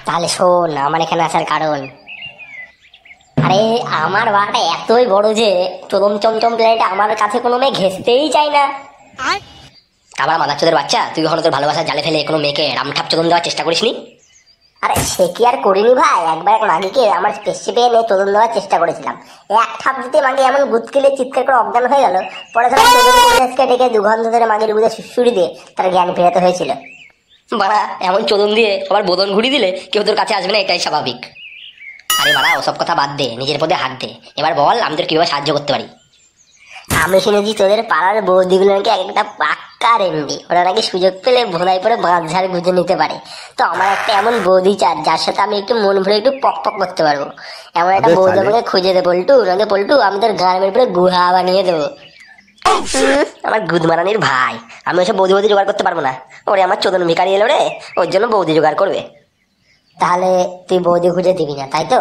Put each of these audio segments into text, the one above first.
তাহলে শোন আমার এখানে আসার কারণ। আরে আমার বাড়াটা এতই বড় যে চরম চমচম প্লেটে আমার কাছে কোনো মেয়ে ঘেঁষতেই চায় না। আবার মাদারচোদের বাচ্চা, তুই কখনো তোর ভালোবাসার জালে ফেলে কোনো মেয়েকে রামঠাপ চোদন দেওয়ার চেষ্টা করিসনি? আরে সে কি আর করিনি ভাই, একবার এক মাগিকে আমার স্পেসিপে এনে চোদন দেওয়ার চেষ্টা করেছিলাম। এক ঠাপ দিতে মাগি এমন গুদকিলে চিৎকার করে অজ্ঞান হয়ে গেল। পরে ধর চোদনকে ডেকে দুঘণ্ট ধরে মাগির বুঝে সুড়সুড়ি দিয়ে তার জ্ঞান ফেরাতে হয়েছিল। বাড়া এমন চোদন দিয়ে আবার বোদন ঘুরি দিলে কেউ তোর কাছে আসবে না, এটাই স্বাভাবিক। আরে বাড়া ওসব কথা বাদ দে, নিজের পদে হাত দে। এবার বল আমি তোর কিভাবে সাহায্য করতে পারি? আমি শুনেছি তোদের পাড়ার বৌদিগুলো নাকি একটা পাক্কা রেন্ডি, ওরা নাকি সুযোগ পেলে ভোলাই পরে বাঁধ ঝাড় গুঁজে নিতে পারে। তো আমার একটা এমন বৌদি চার যার সাথে আমি একটু মন ভরে একটু পক পক করতে পারবো। এমন একটা বৌদি আমাকে খুঁজে দে পল্টু, নয়তো পল্টু আমি তোর গানের উপরে গুহা বানিয়ে দেবো। আমার গুদমারানির ভাই, আমি ওসব বৌদি বৌদি জোগাড় করতে পারবো না। ওরে আমার চোদন ভিখারি এলো রে, ওর জন্য বৌদি জোগাড় করবে। তাহলে তুই বৌদি খুঁজে দিবি না, তাই তো?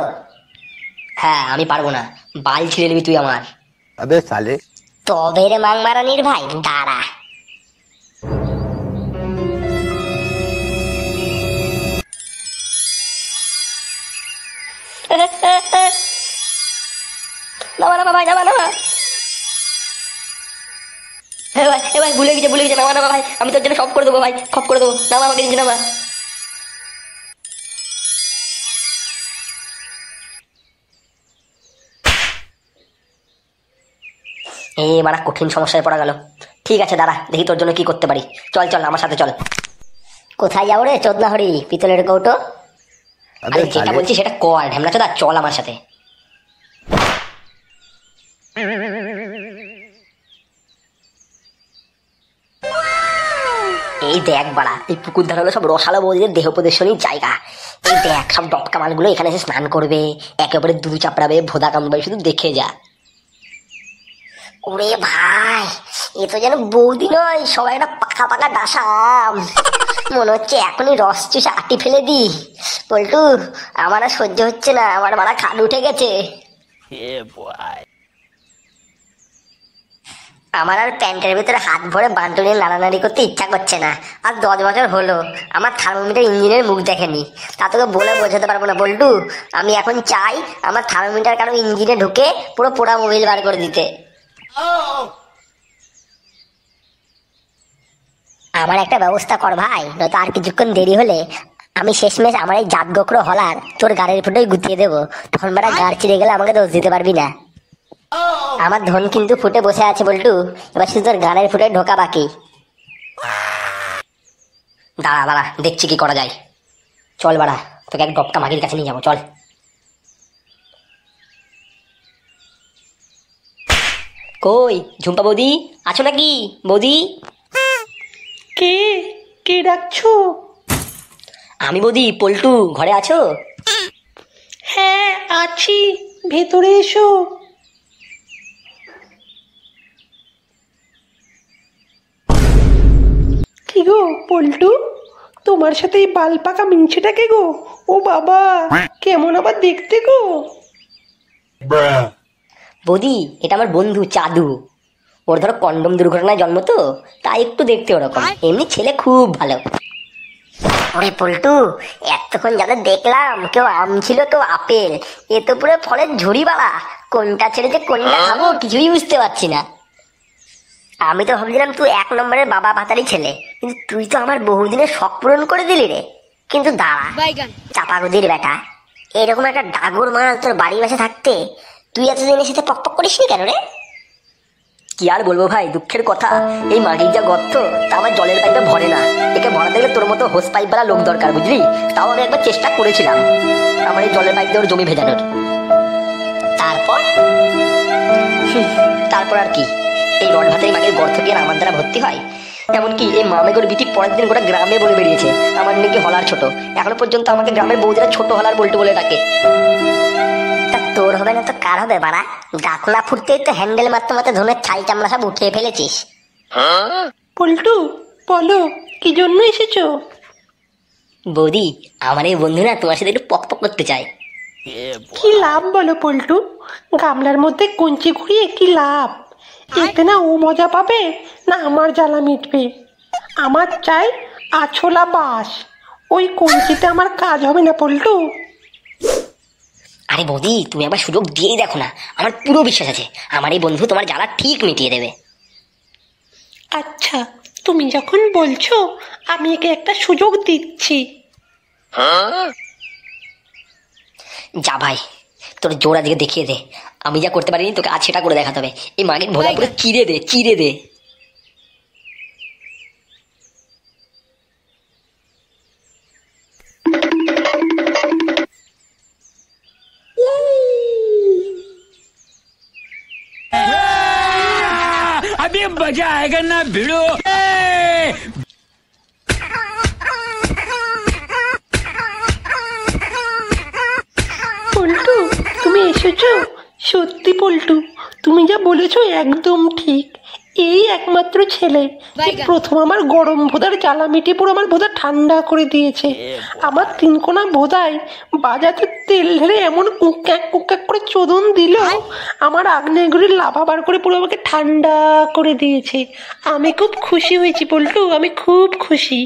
হ্যাঁ আমি পারবো না, বাল ছিঁড়ে নিবি তুই আমার। अबे साले তবে রে মাংমারানির ভাই দাঁড়া। নামা নামা ভাই, নামা নামা। ভাই ভুলে গেছে, নামা নামা ভাই, আমি তোর জন্য সব করে দেবো ভাই, সব করে দেবো। নামা আমাকে নিচে নামা। মারা কঠিন সমস্যায় পড়া গেল। ঠিক আছে দাঁড়া, দেখি তোর জন্য কি করতে পারি। চল চল আমার সাথে চল। কোথায় যাবো রে চোদনা হরি পিতলের কৌটো? আরে যেটা বলছি সেটা কর ঢেমনা চোদা, চল আমার সাথে। এই দেখ বাড়া, এই পুকুর ধার হলো সব রসালো বৌদিদের দেহ প্রদর্শনীর জায়গা। এই দেখ সব ডপকা মালগুলো এখানে এসে স্নান করবে, একেবারে দুধু চাপড়াবে, ভোদা কামড়াবে, শুধু দেখে যা। ওরে ভাই এ তো যেন বৌদি নয়, সবাই একটা পাকা পাকা ডাসাম। মনে হচ্ছে এখনই রস চুষে আটি ফেলে দি। পল্টু আমার আর সহ্য হচ্ছে না, আমার মারা খান উঠে গেছে। আমার আর প্যান্টের ভিতরে হাত ভরে বান্টু নিয়ে নাড়ানাড়ি করতে ইচ্ছা করছে না। আর 10 বছর হলো আমার থার্মোমিটার ইঞ্জিনের মুখ দেখেনি, তা তোকে বলে বোঝাতে পারবো না পল্টু। আমি এখন চাই আমার থার্মোমিটার কারো ইঞ্জিনে ঢুকে পুরো পোড়া মোবিল বার করে দিতে। আমার একটা ব্যবস্থা কর ভাই, নয়তো আর কিছুক্ষণ দেরি হলে আমি শেষমেশ আমার এই জাত গোখরো হলার তোর গাড়ির ফুটোই গুতিয়ে দেবো। তখন বেড়া গাড় চিড়ে গেলে আমাকে দোষ দিতে পারবি না। আমার ধন কিন্তু ফুটে বসে আছে বল্টু, এবার শুধু তোর গাড়ির ফুটে ঢোকা বাকি। দাঁড়া দাঁড়া দেখছি কি করা যায়। চল বাড়া, তোকে এক ডপকা মাগির কাছে নিয়ে যাবো, চল। কই ঝুম্পা বৌদি আছো নাকি? বৌদি কে কে ডাকছো? আমি বৌদি, পল্টু, ঘরে আছো? হ্যাঁ আছি, ভেতরে এসো। কি গো পল্টু, তোমার সাথে এই বাল পাকা মিনছেটা কে গো? ও বাবা কেমন আবার দেখতে গো। বৌদি এটা আমার বন্ধু চাদু। ওর ধরো কন্ডম দুর্ঘটনায় জন্ম তো, তাই একটু দেখতে ওরকম, এমনি ছেলে খুব ভালো। ওরে পল্টু এতক্ষণ যাদের দেখলাম, কেউ আম ছিল কেউ আপেল, এ তো পুরো ফলের ঝুড়ি বাড়া। কোনটা ছেড়ে যে কোনটা খাবো কিছুই বুঝতে পারছি না। আমি তো ভাবছিলাম তুই 1 নম্বরের বাবা ভাতারি ছেলে, কিন্তু তুই তো আমার বহুদিনের শখ পূরণ করে দিলি রে। কিন্তু দাঁড়া চাপাগুদির বেটা, এরকম একটা ডাগর মাল তোর বাড়ি বাসে থাকতে তুই এতদিনের সাথে পক পক করিসনি কেন রে? কি আর বলবো ভাই, দুঃখের কথা, এই মাটির যা গর্ত তা আমার জলের পাইপে ভরে না। একে ভরাতে গেলে তোর মতো হোস পাইপ বালা লোক দরকার বুঝলি। তাও আমি একবার চেষ্টা করেছিলাম আমার এই জলের পাইপ দিয়ে ওর জমি ভেজানোর। তারপর আর কি, এই রড ভাতের মাগের গর্ত গিয়ে আমার দ্বারা ভর্তি হয়। এমনকি এই মামেগোর বিটি পরের দিন গোটা গ্রামে বলে বেরিয়েছে আমার নাকি হলার ছোট। এখনো পর্যন্ত আমাকে গ্রামের বৌদিরা ছোট হলার বল্টু বলে ডাকে। তোর হবে না তো কার হবে বাড়া? গাছ না ফুটতেই তো হ্যান্ডেল মারতে মারতে ধনের ছাই চামড়া সব উঠিয়ে ফেলেছিস। পল্টু বলো কি জন্য এসেছো? বৌদি আমার এই বন্ধু না তোমার সাথে একটু পক পক করতে চায়। কি লাভ বলো পল্টু? গামলার মধ্যে কঞ্চি ঘুরিয়ে কি লাভ? এতে না ও মজা পাবে না আমার জ্বালা মিটবে। আমার চাই আছলা বাস, ওই কঞ্চিতে আমার কাজ হবে না পল্টু। আরে বৌদি, তুমি একবার সুযোগ দিয়েই দেখো না, আমার পুরো বিশ্বাস আছে আমার এই বন্ধু তোমার জ্বালা ঠিক মিটিয়ে দেবে। আচ্ছা, তুমি যখন বলছো আমি একে একটা সুযোগ দিচ্ছি। যা ভাই, তোর জোর আজকে দেখিয়ে দে। আমি যা করতে পারিনি তোকে আজ সেটা করে দেখাতে হবে। এই মাগের ভোলা পুরো চিরে দে, চিরে দে। अभी मजा आएगा ना भिड़ो। পল্টু, তুমি এসেছো? সত্যি পল্টু, তুমি যা বলেছো একদম ঠিক। এই একমাত্র ছেলে যে প্রথম আমার গরম ভোদার জ্বালা মিটিয়ে পুরো আমার ভোদা ঠান্ডা করে দিয়েছে। আমার তিনকোনা ভোদায় বাজাতে তেল ঢেলে এমন কুক্যাক কুক্যাক করে চোদন দিল, আমার আগ্নেয়গিরির লাভা বার করে পুরো আমাকে ঠান্ডা করে দিয়েছে। আমি খুব খুশি হয়েছি পল্টু, আমি খুব খুশি।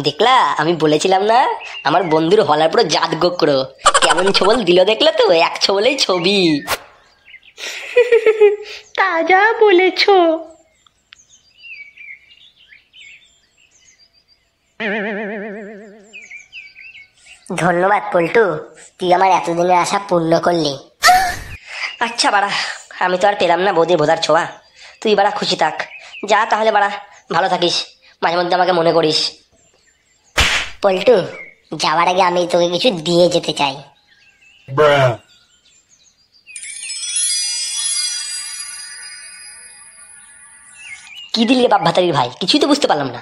দেখলা, আমি বলেছিলাম না আমার বন্ধুর হলার পুরো জাত গোকরো। কেমন ছবল দিল দেখলে তো, এক ছবলেই ছবি। তা যা বলেছো। ধন্যবাদ পল্টু, তুই আমার এতদিনের আশা পূর্ণ করলি। আচ্ছা বাড়া, আমি তো আর পেলাম না বৌদির ভোদার ছোঁয়া। তুই বাড়া খুশি থাক। যা তাহলে বাড়া, ভালো থাকিস, মাঝে মধ্যে আমাকে মনে করিস। পল্টু, যাওয়ার আগে আমি তোকে কিছু দিয়ে যেতে চাই। কি দিলি রে বাপ ভাতারির ভাই? কিছুই তো বুঝতে পারলাম না।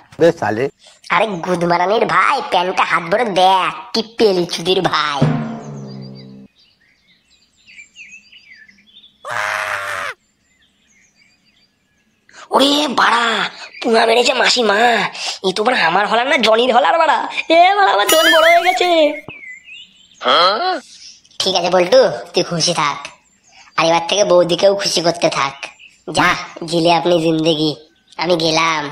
আরে গুদমারানির ভাই, প্যান্টটা হাত ভরে দেখ, কি পেলি চুদির ভাই। ওরে বাড়া, পুঙা মেরেছে মাসিমা। এ তো বাড়া আমার হলার না জনির হলার বাড়া। এ বাড়া, আমার জন বড় হয়ে গেছে। ঠিক আছে বল্টু, তুই খুশি থাক, আর এবার থেকে বৌদিকেও খুশি করতে থাক। যা জিলে আপনি জিন্দেগি, আমি গেলাম।